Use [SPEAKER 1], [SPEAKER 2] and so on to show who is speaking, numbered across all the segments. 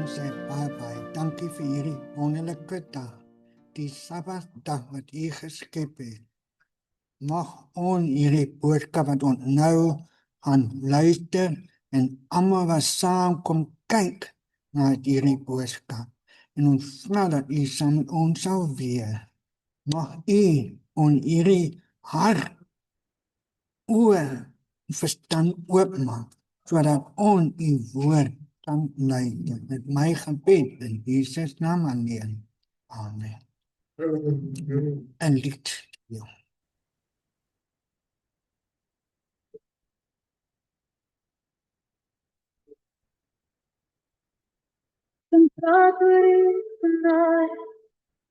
[SPEAKER 1] ons sê baie dankie vir hierdie wonderlike dag, die Sabbatdag wat U geskep het. Mag ons hierdie boodskap wat ons nou gaan luister en almal wat saam kom kyk na hierdie boodskap. En ons vra dat U saam met ons sal wees. Mag U ons hierdie hart, oor, verstand oopmaak, sodat ons U woord kan luister. Met my gebed in Jesus naam alleen. Amen. En lied. Ja.
[SPEAKER 2] Kan praat oor U vandaag,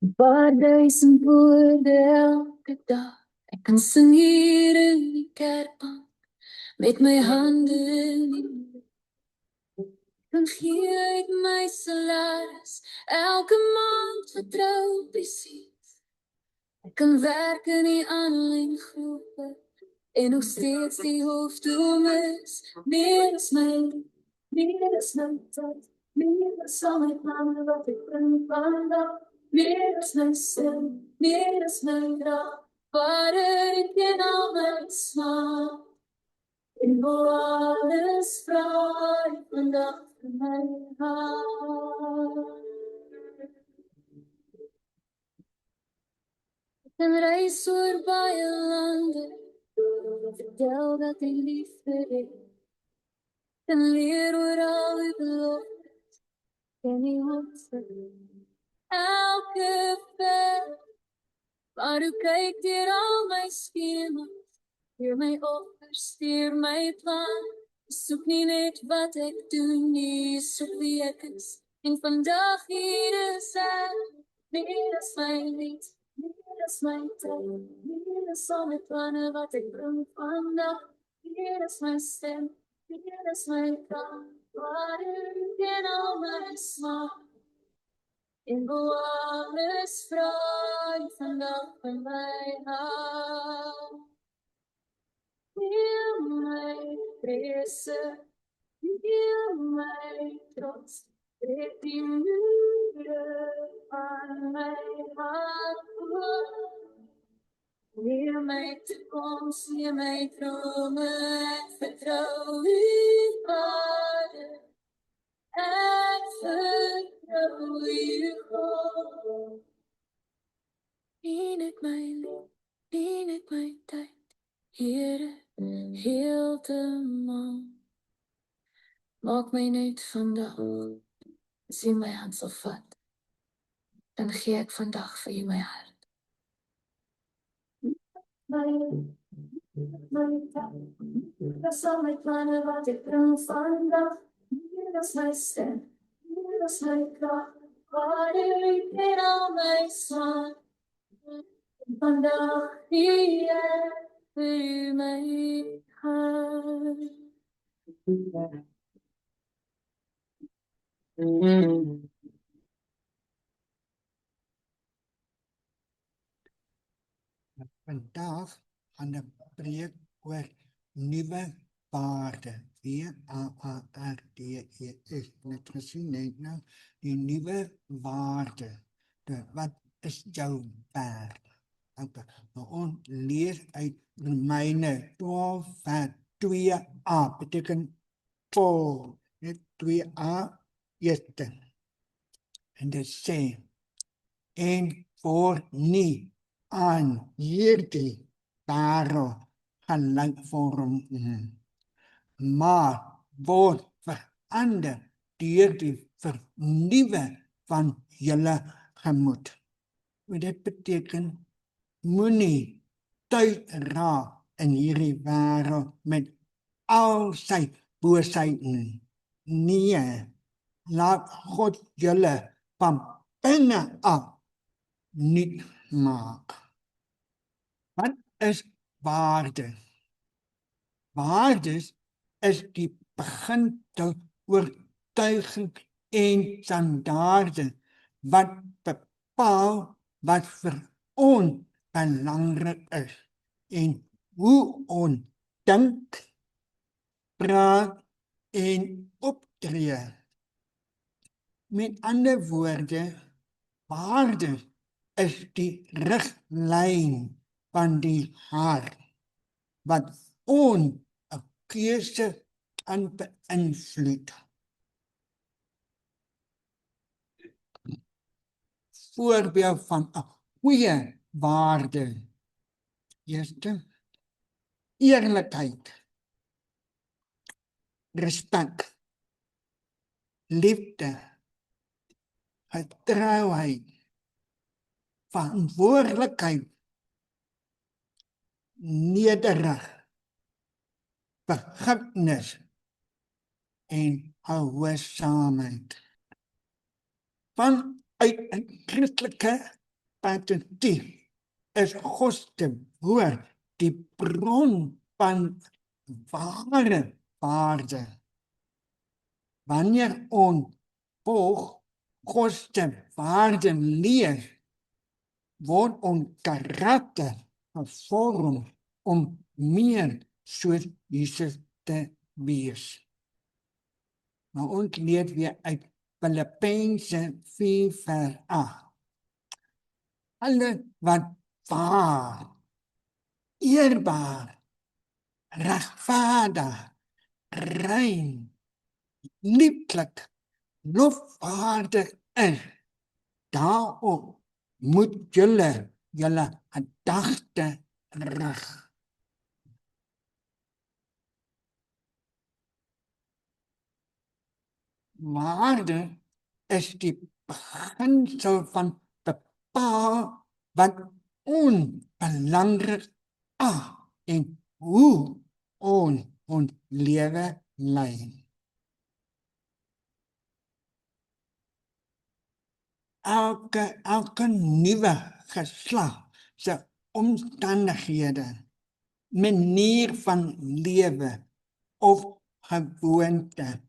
[SPEAKER 2] 'n paar duisend woorde elke dag. Ek kan sing hier in die kerkbank, met my hande in die lucht. Kan gee uit my salaris, elke maand vertrou presies. Ek kan werk in die aanlyn groepe, en nog steeds die hoofdoel mis. Meer is my tyd, meer is al my planne wat ek bring vandag. Meer is my stem, meer is my draag, Vader, ek ken al my smaak. En wil alles vra, ek vandag vir my hart. Ek kan reis oor baie lande, vertel dat ek lief vir U. Kan leer oor al U beloftes, ken U hoop vir elke ver. Maar U kyk deur al my skemas, stuur my offer, stuur my plan. U soek nie net wat ek doen nie, U soek wie ek is. En vandag hier is ek, meer is my lied, meer is my tyd, meer is al my planne wat ek bring vandag. Meer is my stem, meer is my taal, Vader, U ken al my smaak. En wil alles vra, U vandag vir my hou. Heel my vrese, heel my trots, trek die mure van my hart oop. Leer my toekoms, leer my drome, ek vertrou U, Vader. Ek vertrou U, God. Dien ek my lief, dien ek my tyd, Here, heeltemal. Maak my net vandag, as U my hand sal vat, dan gee ek vandag vir U my hart. My tyd, dis al my planne wat ek bring vandag. Hier is my stem, hier is my krag, Vader, U ken al my smaak. Vandag gee ek vir U my hart.
[SPEAKER 1] Vandag gaan 'n preek oor nuwe waarde. WAARDE. Net gesien net nou die nuwe waarde. Wat is jou waarde? Okay. Nou ons lees uit Romeine 12 vers 2a. Beteken vol. Net 2a eerste. En dit sê, en voor nie aan hierdie wêreld gelyk vorm, maar word verander deur die vernuwe van julle gemoed. Wat dit beteken, moenie tyd raak in hierdie wêreld met al sy boosheid nie. Nee, laat God julle van binne af nuut maak. Wat is waarde? Waardes is die beginsel, oortuiging en standaarde wat bepaal wat vir ons belangrik is en hoe ons dink, praat en optree. Met ander woorde, waarde is die riglyn van die hart wat ons 'n keuse kan beïnvloed. Voorbeeld van 'n goeie waarde. Eerste, eerlikheid, respek, liefde, getrouheid, verantwoordelikheid, nederig, vergifnis en gehoorsaamheid. Vanuit 'n Christelike perspektief is God se woord die bron van ware waarde. Wanneer ons volg God se waarde leef, word ons karakter gevorm om meer soos Jesus te wees. Maar ons leer weer uit Filippense 4:8. Alle wat waar, eerbaar, regverdig, rein, lieflik, lofwaardig is, daarop moet julle gedagte rig. Waarde is die beginsel van bepaal wat onbelangrik en hoe ons lewe lei. Elke nuwe geslag se omstandighede, manier van lewe of gewoonte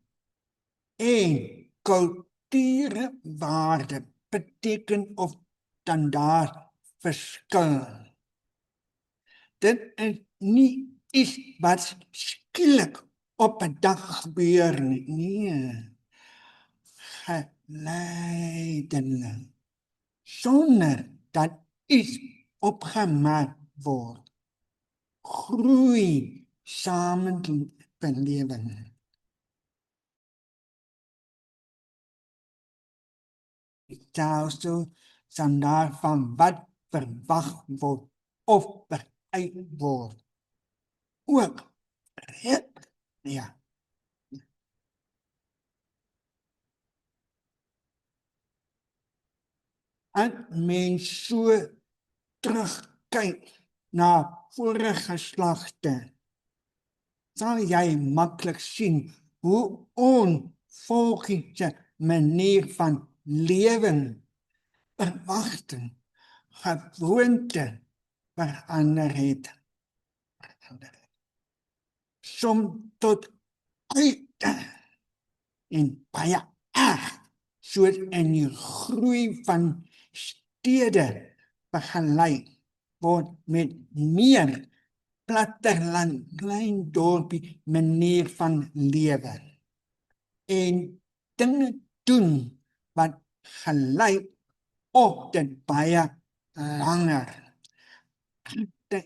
[SPEAKER 1] en kulturele waarde beteken of standaard verskil. Dit is nie iets wat skielik op 'n dag gebeur nie. Nee. Geleidelik, sonder dat iets opgemaak word. Groei samen belewing. Selfs standaard van wat verwag word of bereik word. Ook ja. As mens so terugkyk na vorige geslagte, sal jy maklik sien hoe onvolgens manier van lewing, verwagting, gewoonte verander het. Soms tot uit en baie erg, soos in die groei van stede begeleid word met meer platteland, klein dorpie manier van lewe. En dinge doen wat gelyk op dit baie langer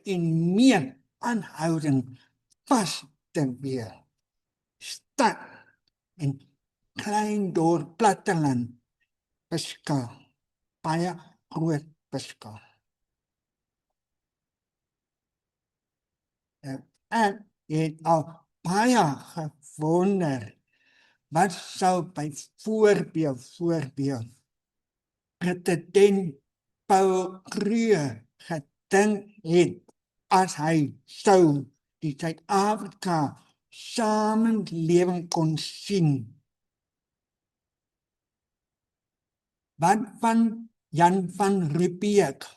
[SPEAKER 1] en meer aanhouding vas te wees. Stad en klein dorp platteland verskil, baie groot verskil. En het al baie gewonder, wat sou byvoorbeeld president Paul Kruger gedink het as hy sou die Suid-Afrika samelewing kon sien. Wat van Jan van Riebeeck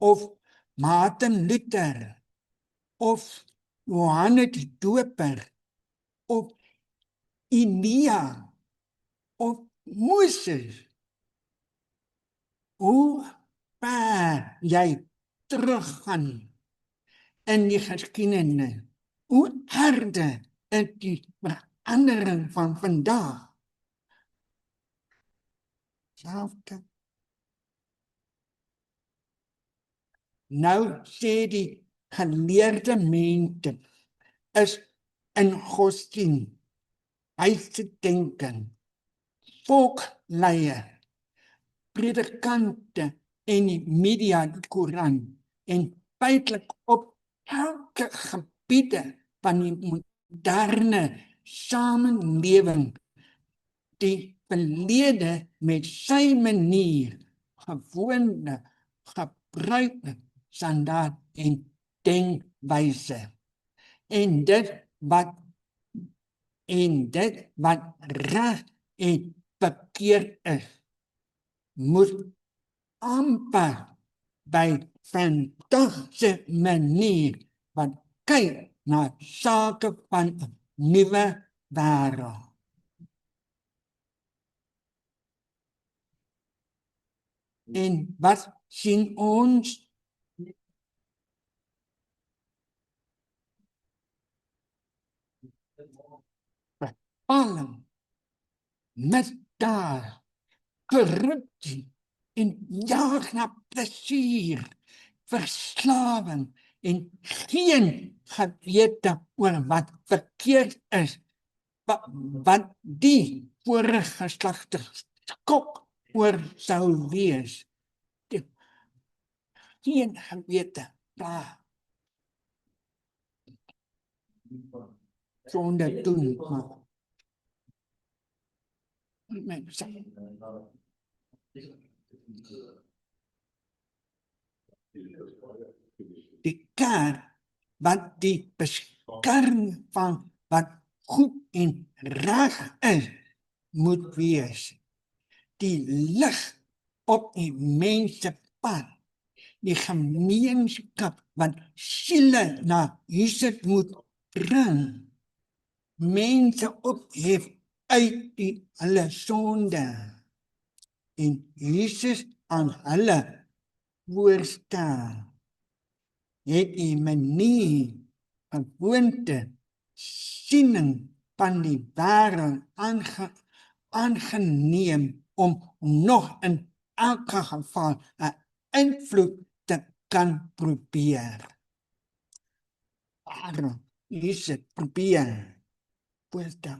[SPEAKER 1] of Martin Luther of Johannes die Doper of Elia of Moses? Hoe ver jy teruggaan in die geskiedenis? Hoe harde is die verandering van vandag? dieselfde. Nou sê die geleerde mense is in godsdienst, huise denken, volkleier, predikante en die media, die Koran, en feitlik op elke gebiede van die moderne samelewing die verlede met sy manier, gewone, gebruike, standaard en denkwyse. En dit wat reg en verkeerd is, moet amper by vandag se manier wat kyk na sake van 'n nuwe wêreld. En wat sien ons? Bepaling, misdaad, korrupsie en jaag na plesier, verslawing en geen gewete oor wat verkeerd is, wat die vorige geslagte skok oor sou wees. Geen gewete, daar. Sonder doen, maar. Mense. Die kerk wat die beskerming van wat goed en reg is, moet wees. Die lig op die mensepad, die gemeenskap wat siele na Jesus moet bring, mense ophef uit die hulle sonde en Jesus aan hulle voorstel. Het die manier, gewoonte, siening van die wêreld aangeneem om nog in elke geval 'n invloed te kan probeer. Waarom is dit probeer? Voorstel.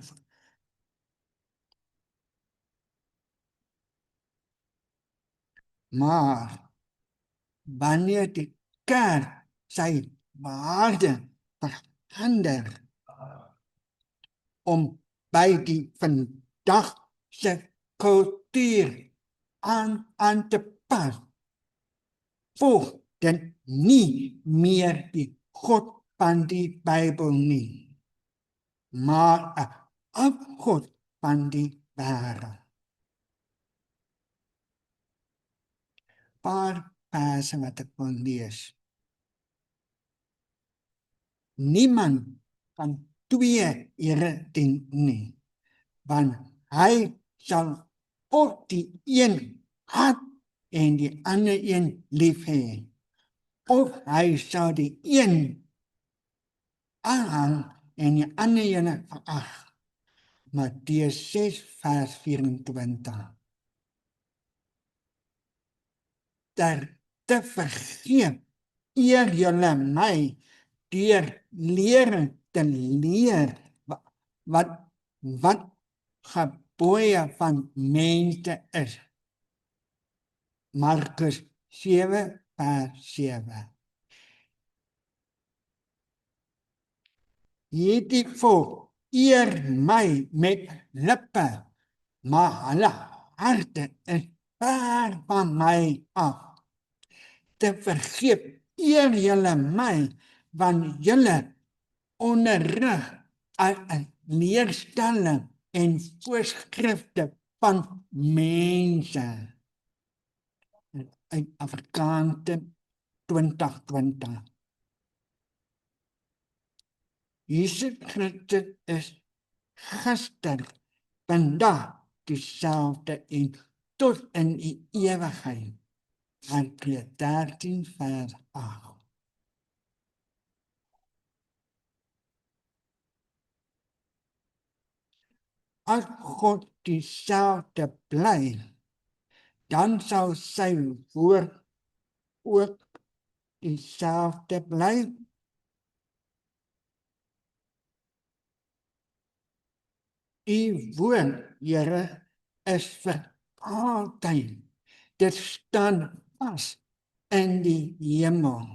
[SPEAKER 1] Maar wanneer die kerk sy waarde verander om by die vandag se kultuur aan te pas, volg dit nie meer die God van die Bybel nie, maar 'n afgod van die wêreld. Paar verse wat ek wil lees. Niemand kan twee here dien nie, want hy sal of die een haat en die ander een lief hê, of hy sal die een aanhang en die ander een verag. Matteus 6 vers 24. Te vergeef eer julle my deur lering te leer wat gebooie van mense is. Markus 7 vers 7. Hierdie volk eer my met lippe, maar hulle harte is ver van my af. Te vergeef eer julle my, want julle onderrig aan 'n leerstelling en voorskrifte van mense. In Afrikaans 2020. Jesus Christus is gister, vandag dieselfde en tot in die ewigheid. Hebreë 13 vers 8. As God dieselfde bly, dan sal sy woord ook dieselfde bly. Die woord, Here, is vir altyd. Dit staan vas in die hemel.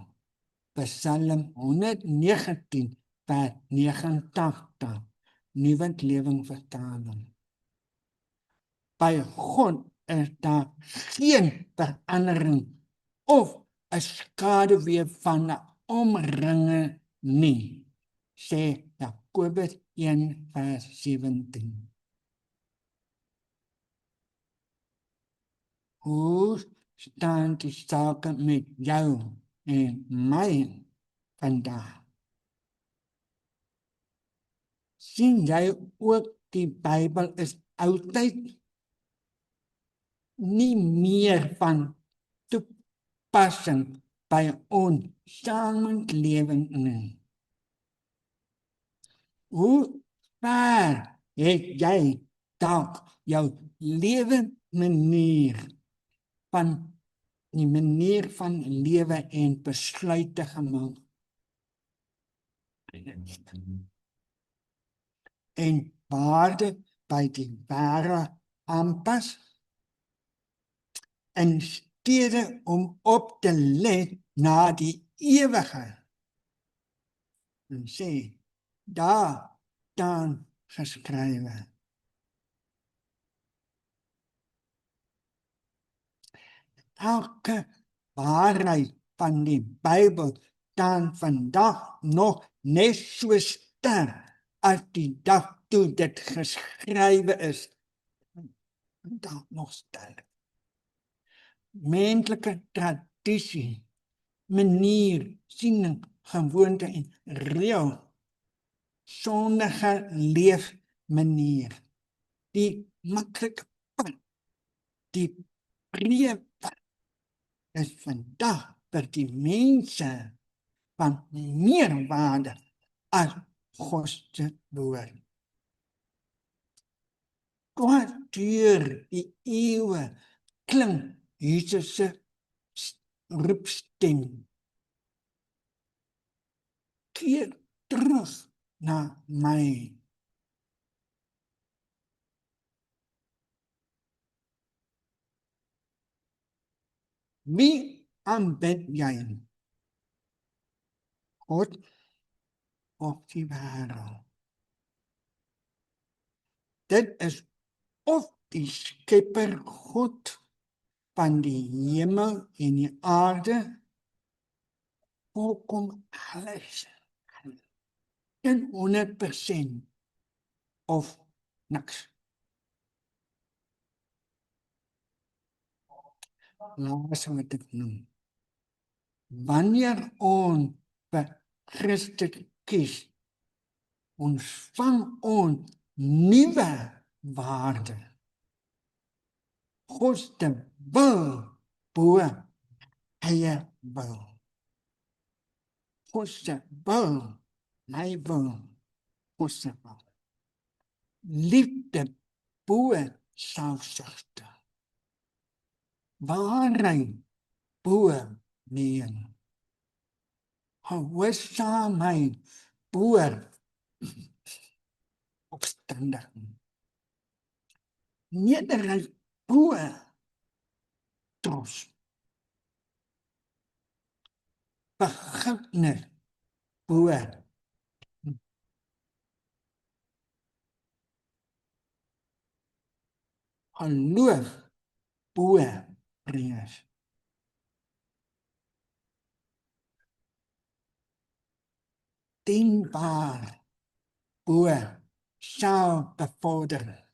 [SPEAKER 1] Psalm 119 vers 89, Nuwe Lewing Vertaling. By God is daar geen verandering of 'n skaduwee van 'n omringe nie, sê Jakobus 1 vers 17. Hoe staan die sake met jou en my vandag? Sien jy ook die Bybel is altyd nie meer van toepassing by ons samelewing nie. Hoe ver het jy dalk jou lewensmanier van die manier van lewe en besluite gemaak? En waarde by die wêreld aanpas? In steede om op te let na die ewige. En sê, daar staan geskrywe. Elke waarheid van die Bybel staan vandag nog net so sterk as die dag toe dit geskrywe is. Vandag nog sterk. Menslike tradisie, manier, siening, gewoonte en reël, sondige leefmanier, die maklike pad, die breë pad, is vandag vir die mense van meer waarde as God se woord. Deur die eeuwe klink Jesus se roepstem. Keer terug na my. Wie aanbid jy? God of die wêreld? Dit is of die Skepper God van die hemel en die aarde, volkom alles, 100% of niks. Laat wat ek noem. Wanneer ons vir Christus kies, ontvang ons nuwe waarde. God se wil bo eie wil. God se wil, my wil, God se wil. Liefde bo selfsugte. Waarheid bo mening. Gehoorsaamheid bo opstandigheid. Nederigheid bo trots. Vergifnis bo geloof bo vrees. Dienbaar bo selfbevordering.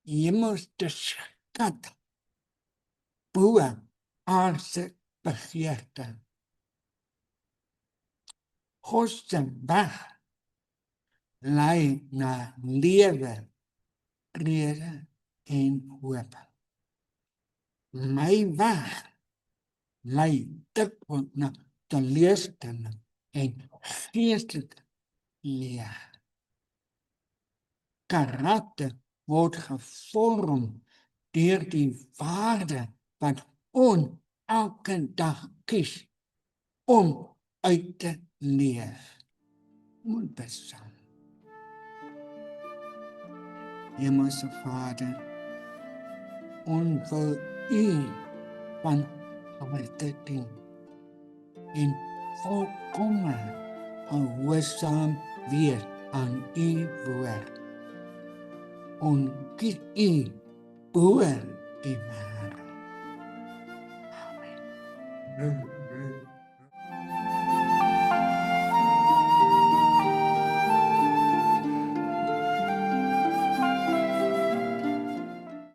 [SPEAKER 1] Hemelse skat bo aardse begeerte. God se weg lei na lewe, vrede en hoop. My weg lei dikwels na teleurstelling en geestelike leeg. Karakter word gevorm deur die waarde wat ons elke dag kies om uit te leef. Moet bestaan. Hemelse Vader, ons wil U van harte dien en volkome gehoorsaam wees aan U woord. Ons kies U bo die wêreld. Amen.